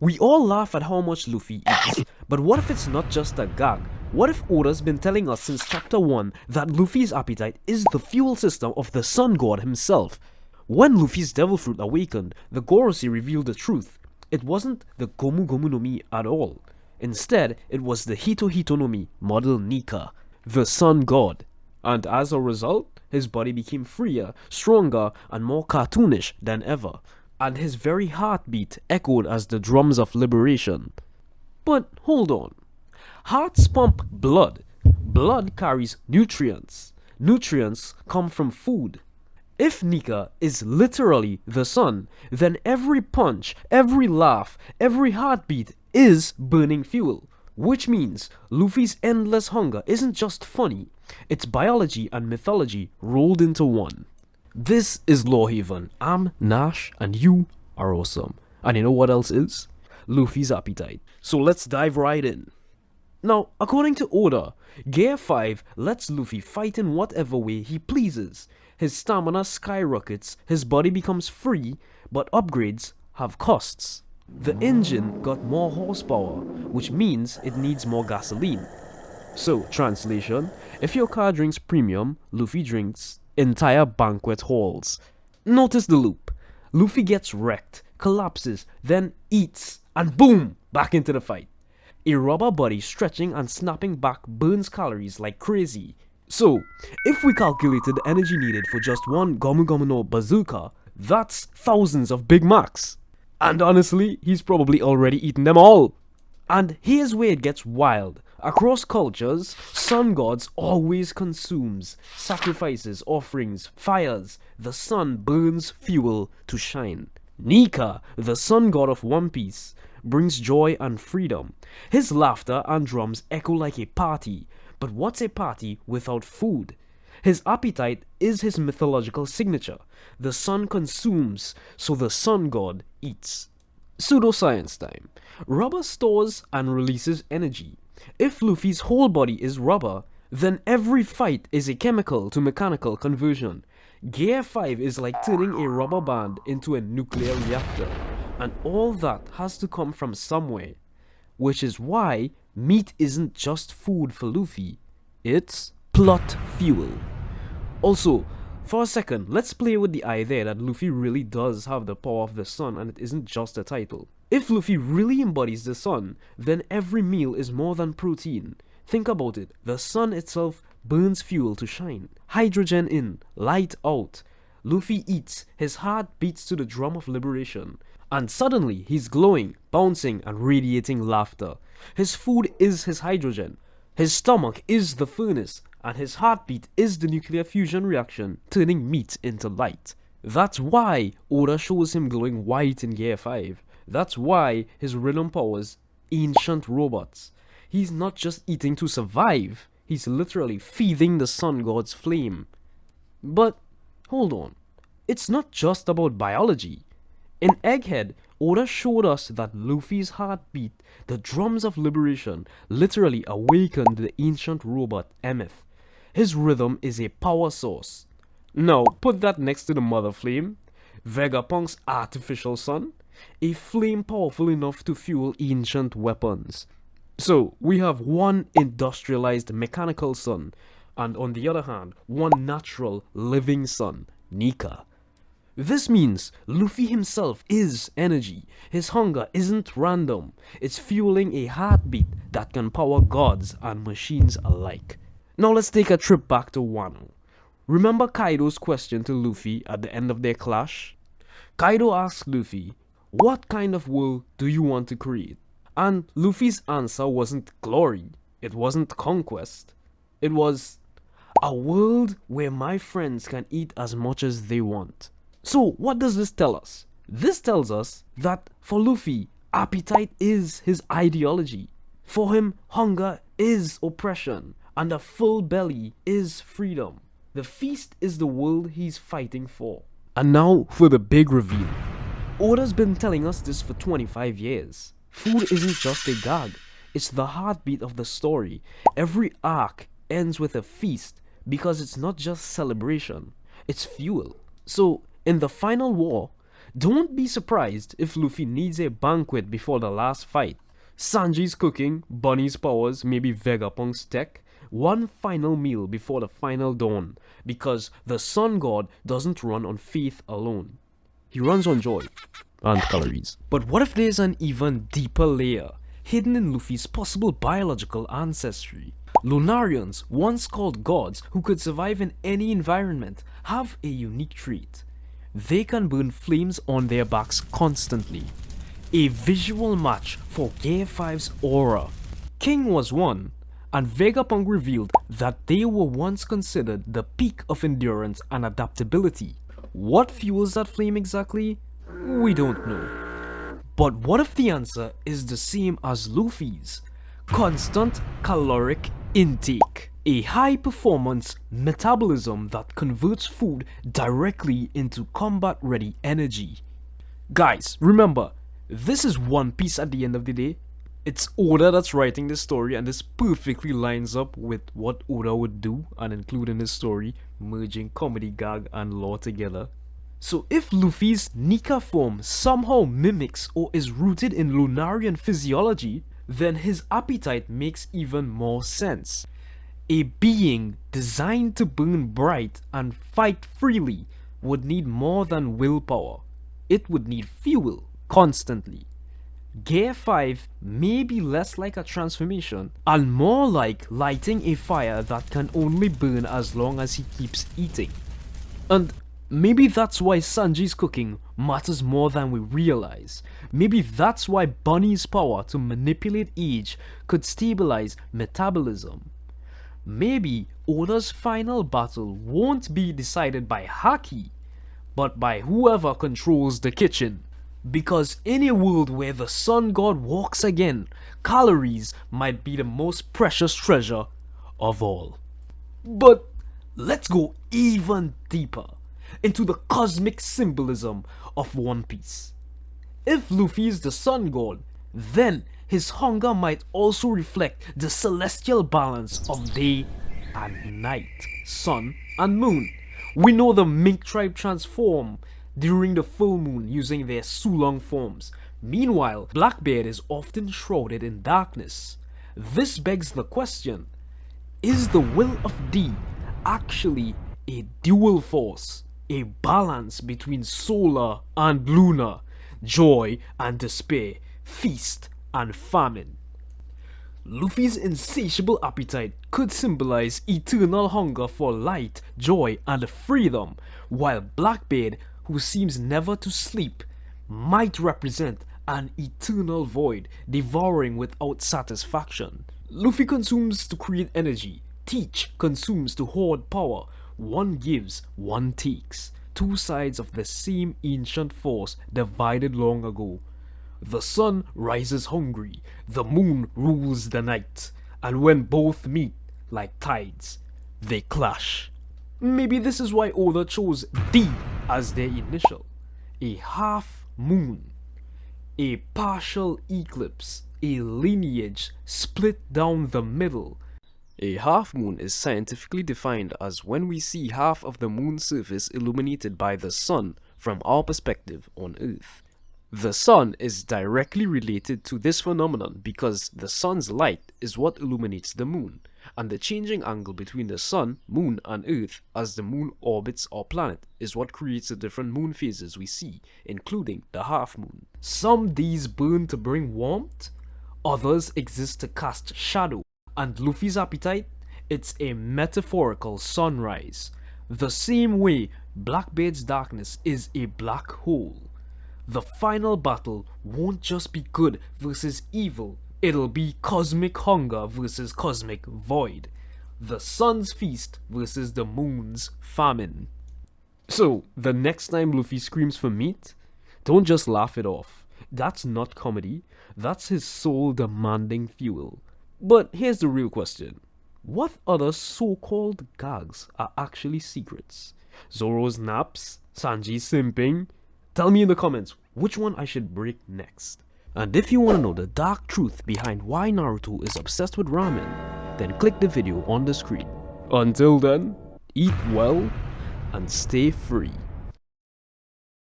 We all laugh at how much Luffy eats, but what if it's not just a gag? What if Oda's been telling us since chapter 1 that Luffy's appetite is the fuel system of the Sun God himself? When Luffy's devil fruit awakened, the Gorosei revealed the truth. It wasn't the Gomu Gomu no Mi at all. Instead, it was the Hito Hito no Mi, model Nika, the Sun God. And as a result, his body became freer, stronger, and more cartoonish than ever. And his very heartbeat echoed as the drums of liberation. But hold on. Hearts pump blood. Blood carries nutrients. Nutrients come from food. If Nika is literally the sun, then every punch, every laugh, every heartbeat is burning fuel. Which means Luffy's endless hunger isn't just funny, it's biology and mythology rolled into one. This is Lawhaven. I'm Nash and you are awesome. And you know what else is? Luffy's appetite. So let's dive right in. Now, according to Oda, Gear 5 lets Luffy fight in whatever way he pleases. His stamina skyrockets, his body becomes free, but upgrades have costs. The engine got more horsepower, which means it needs more gasoline. So, translation, if your car drinks premium, Luffy drinks entire banquet halls. Notice the loop. Luffy gets wrecked, collapses, then eats, and boom, back into the fight. A rubber body stretching and snapping back burns calories like crazy. So, if we calculated the energy needed for just one Gomu Gomu no bazooka, that's thousands of Big Macs. And honestly, he's probably already eaten them all. And here's where it gets wild. Across cultures, sun gods always consumes, sacrifices, offerings, fires. The sun burns fuel to shine. Nika, the sun god of One Piece, brings joy and freedom. His laughter and drums echo like a party. But what's a party without food? His appetite is his mythological signature. The sun consumes, so the sun god eats. Pseudoscience time. Rubber stores and releases energy. If Luffy's whole body is rubber, then every fight is a chemical to mechanical conversion. Gear 5 is like turning a rubber band into a nuclear reactor. And all that has to come from somewhere. Which is why meat isn't just food for Luffy, it's plot fuel. Also, for a second, let's play with the idea that Luffy really does have the power of the sun and it isn't just a title. If Luffy really embodies the sun, then every meal is more than protein. Think about it, the sun itself burns fuel to shine. Hydrogen in, light out. Luffy eats, his heart beats to the drum of liberation. And suddenly, he's glowing, bouncing, and radiating laughter. His food is his hydrogen. His stomach is the furnace, and his heartbeat is the nuclear fusion reaction, turning meat into light. That's why Oda shows him glowing white in Gear 5. That's why his rhythm powers ancient robots. He's not just eating to survive, he's literally feeding the sun god's flame. But, hold on, it's not just about biology. In Egghead, Oda showed us that Luffy's heartbeat, the drums of liberation, literally awakened the ancient robot Emeth. His rhythm is a power source. Now, put that next to the mother flame, Vegapunk's artificial sun, a flame powerful enough to fuel ancient weapons. So, we have one industrialized mechanical sun, and on the other hand, one natural living sun, Nika. This means Luffy himself is energy. His hunger isn't random. It's fueling a heartbeat that can power gods and machines alike. Now let's take a trip back to Wano. Remember Kaido's question to Luffy at the end of their clash? Kaido asked Luffy, "What kind of world do you want to create?" And Luffy's answer wasn't glory. It wasn't conquest. It was a world where my friends can eat as much as they want. So, what does this tell us? This tells us that for Luffy, appetite is his ideology. For him, hunger is oppression, and a full belly is freedom. The feast is the world he's fighting for. And now for the big reveal. Oda's been telling us this for 25 years. Food isn't just a gag, it's the heartbeat of the story. Every arc ends with a feast because it's not just celebration, it's fuel. So, in the final war, Don't be surprised if Luffy needs a banquet before the last fight. Sanji's cooking, Bunny's powers, maybe Vegapunk's tech, one final meal before the final dawn, because the Sun God doesn't run on faith alone. He runs on joy and calories. But what if there's an even deeper layer, hidden in Luffy's possible biological ancestry? Lunarians, once called gods who could survive in any environment, have a unique trait. They can burn flames on their backs constantly. A visual match for Gear 5's aura. King was one, and Vegapunk revealed that they were once considered the peak of endurance and adaptability. What fuels that flame exactly? We don't know. But what if the answer is the same as Luffy's? Constant caloric intake. A high-performance metabolism that converts food directly into combat-ready energy. Guys, remember, this is One Piece at the end of the day. It's Oda that's writing this story, and this perfectly lines up with what Oda would do and include in his story, merging comedy, gag, and lore together. So if Luffy's Nika form somehow mimics or is rooted in Lunarian physiology, then his appetite makes even more sense. A being designed to burn bright and fight freely would need more than willpower. It would need fuel constantly. Gear 5 may be less like a transformation and more like lighting a fire that can only burn as long as he keeps eating. And maybe that's why Sanji's cooking matters more than we realize. Maybe that's why Bunny's power to manipulate age could stabilize metabolism. Maybe Oda's final battle won't be decided by Haki, but by whoever controls the kitchen. Because in a world where the Sun God walks again, calories might be the most precious treasure of all. But let's go even deeper into the cosmic symbolism of One Piece. If Luffy is the Sun God, then his hunger might also reflect the celestial balance of day and night, sun and moon. We know the Mink tribe transform during the full moon using their Sulong forms. Meanwhile, Blackbeard is often shrouded in darkness. This begs the question, is the will of D actually a dual force? A balance between solar and lunar, joy and despair, feast and famine. Luffy's insatiable appetite could symbolize eternal hunger for light, joy and freedom, while Blackbeard, who seems never to sleep, might represent an eternal void devouring without satisfaction. Luffy consumes to create energy, Teach consumes to hoard power. One gives, one takes. Two sides of the same ancient force divided long ago. The sun rises hungry, the moon rules the night, and when both meet, like tides, they clash. Maybe this is why Oda chose D as their initial. A half moon, a partial eclipse, a lineage split down the middle. A half moon is scientifically defined as when we see half of the moon's surface illuminated by the sun from our perspective on Earth. The sun is directly related to this phenomenon because the sun's light is what illuminates the moon, and the changing angle between the sun, moon, and Earth as the moon orbits our planet is what creates the different moon phases we see, including the half moon. Some days burn to bring warmth, others exist to cast shadow, and Luffy's appetite, it's a metaphorical sunrise. The same way Blackbeard's darkness is a black hole. The final battle won't just be good versus evil, it'll be cosmic hunger versus cosmic void. The sun's feast versus the moon's famine. So, the next time Luffy screams for meat, don't just laugh it off. That's not comedy, that's his soul demanding fuel. But here's the real question. What other so-called gags are actually secrets? Zoro's naps? Sanji's simping? Tell me in the comments which one I should break next. And if you want to know the dark truth behind why Naruto is obsessed with ramen, then click the video on the screen. Until then, eat well and stay free.